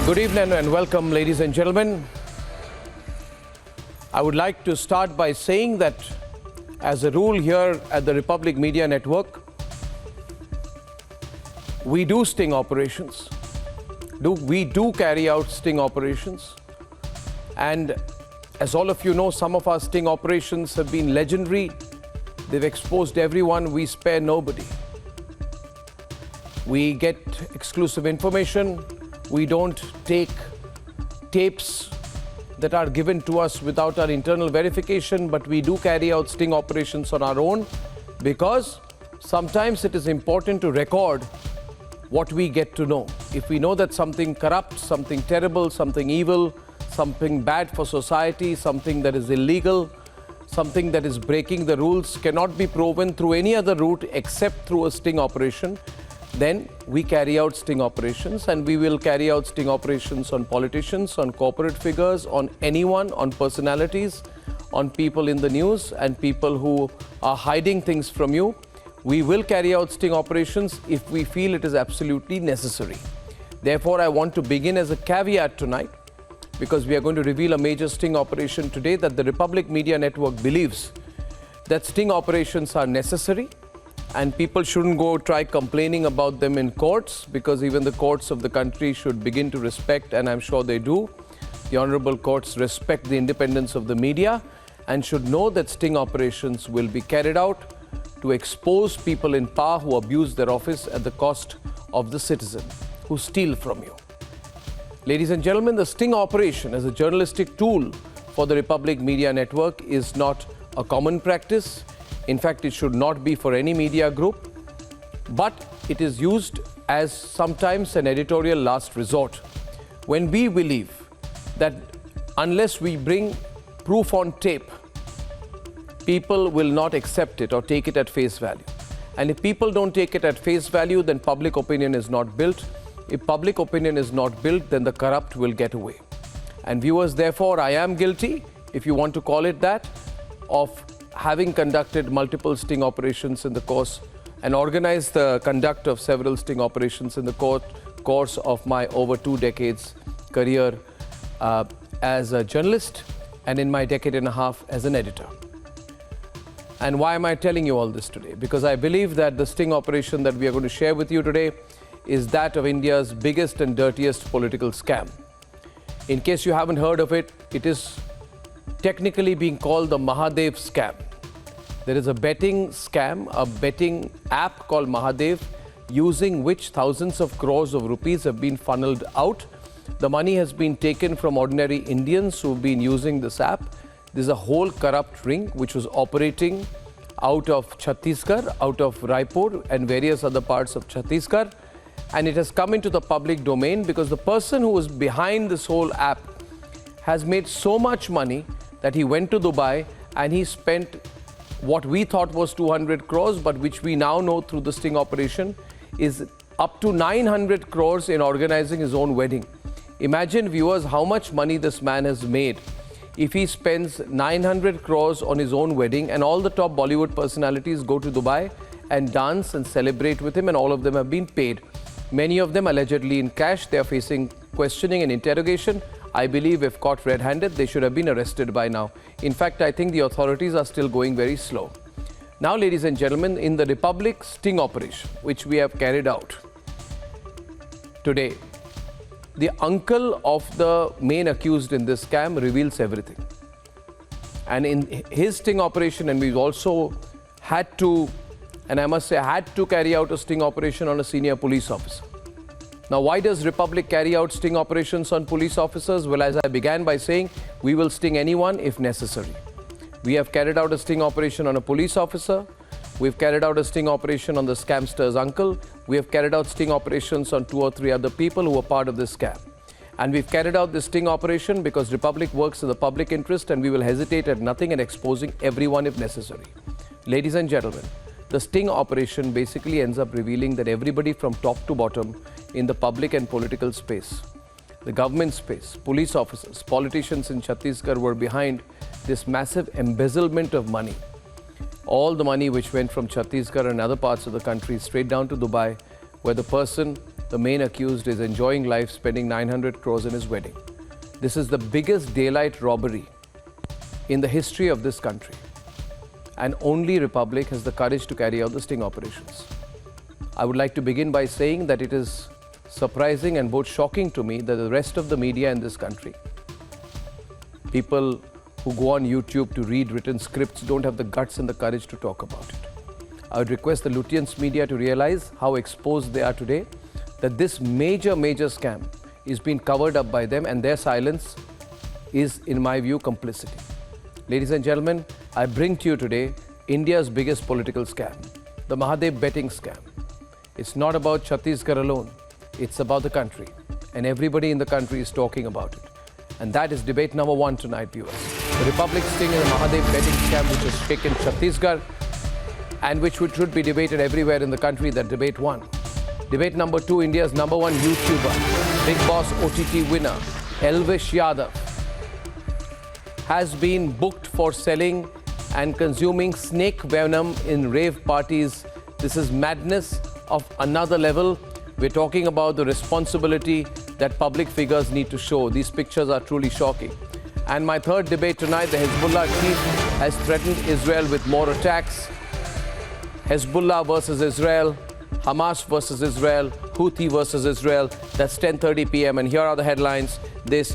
Good evening and welcome, ladies and gentlemen. I would like to start by saying that as a rule here at the Republic Media Network, we do sting operations. We do carry out sting operations. And as all of you know, some of our sting operations have been legendary. They've exposed everyone. We spare nobody. We get exclusive information. We don't take tapes that are given to us without our internal verification, but we do carry out sting operations on our own because sometimes it is important to record what we get to know. If we know that something corrupt, something terrible, something evil, something bad for society, something that is illegal, something that is breaking the rules cannot be proven through any other route except through a sting operation, then we carry out sting operations, and we will carry out sting operations on politicians, on corporate figures, on anyone, on personalities, on people in the news and people who are hiding things from you. We will carry out sting operations if we feel it is absolutely necessary. Therefore, I want to begin as a caveat tonight, because we are going to reveal a major sting operation today, that the Republic Media Network believes that sting operations are necessary. And people shouldn't go try complaining about them in courts, because even the courts of the country should begin to respect, and I'm sure they do. The honorable courts respect the independence of the media and should know that sting operations will be carried out to expose people in power who abuse their office at the cost of the citizen, who steal from you. Ladies and gentlemen, the sting operation as a journalistic tool for the Republic Media Network is not a common practice. In fact, it should not be for any media group, but it is used as sometimes an editorial last resort, when we believe that unless we bring proof on tape, people will not accept it or take it at face value. And if people don't take it at face value, then public opinion is not built. If public opinion is not built, then the corrupt will get away. And viewers, therefore, I am guilty, if you want to call it that, of having conducted multiple sting operations in the course and organized the conduct of several sting operations in the course of my over 2 decades career as a journalist and in my decade and a half as an editor. And why am I telling you all this today? Because I believe that the sting operation that we are going to share with you today is that of India's biggest and dirtiest political scam. In case you haven't heard of it, it is technically being called the Mahadev scam. There is a betting scam, a betting app called Mahadev, using which thousands of crores of rupees have been funneled out. The money has been taken from ordinary Indians who've been using this app. There's a whole corrupt ring which was operating out of Chhattisgarh, out of Raipur and various other parts of Chhattisgarh. And it has come into the public domain because the person who was behind this whole app has made so much money that he went to Dubai and he spent what we thought was 200 crores, but which we now know through the sting operation is up to 900 crores in organizing his own wedding. Imagine, viewers, how much money this man has made if he spends 900 crores on his own wedding and all the top Bollywood personalities go to Dubai and dance and celebrate with him, and all of them have been paid. Many of them allegedly in cash. They are facing questioning and interrogation. I believe if caught red-handed, they should have been arrested by now. In fact, I think the authorities are still going very slow. Now, ladies and gentlemen, in the Republic sting operation, which we have carried out today, the uncle of the main accused in this scam reveals everything. And in his sting operation, and we've also had to, and I must say, had to carry out a sting operation on a senior police officer. Now, why does Republic carry out sting operations on police officers? Well, as I began by saying, we will sting anyone if necessary. We have carried out a sting operation on a police officer. We've carried out a sting operation on the scamster's uncle. We have carried out sting operations on 2 or 3 other people who were part of this scam. And we've carried out this sting operation because Republic works in the public interest, and we will hesitate at nothing in exposing everyone if necessary. Ladies and gentlemen, the sting operation basically ends up revealing that everybody from top to bottom in the public and political space, the government space, police officers, politicians in Chhattisgarh were behind this massive embezzlement of money. All the money which went from Chhattisgarh and other parts of the country straight down to Dubai, where the person the main accused is enjoying life, spending 900 crores in his wedding. This is the biggest daylight robbery in the history of this country. And only Republic has the courage to carry out the sting operations. I would like to begin by saying that it is surprising and both shocking to me that the rest of the media in this country, people who go on YouTube to read written scripts, don't have the guts and the courage to talk about it. I would request the Lutyens media to realize how exposed they are today, that this major scam is being covered up by them, and their silence is, in my view, complicity. Ladies and gentlemen, I bring to you today India's biggest political scam, the Mahadev betting scam. It's not about Chhattisgarh alone, it's about the country, and everybody in the country is talking about it. And that is debate number one tonight, viewers. The Republic sting and the Mahadev betting scam which has shaken Chhattisgarh and which should be debated everywhere in the country, that debate one. Debate number two, India's number one YouTuber, Big Boss OTT winner, Elvish Yadav, has been booked for selling and consuming snake venom in rave parties. This is madness of another level. We're talking about the responsibility that public figures need to show. These pictures are truly shocking. And my third debate tonight, the Hezbollah chief has threatened Israel with more attacks. Hezbollah versus Israel, Hamas versus Israel, Houthi versus Israel. That's 10:30 p.m. And here are the headlines. This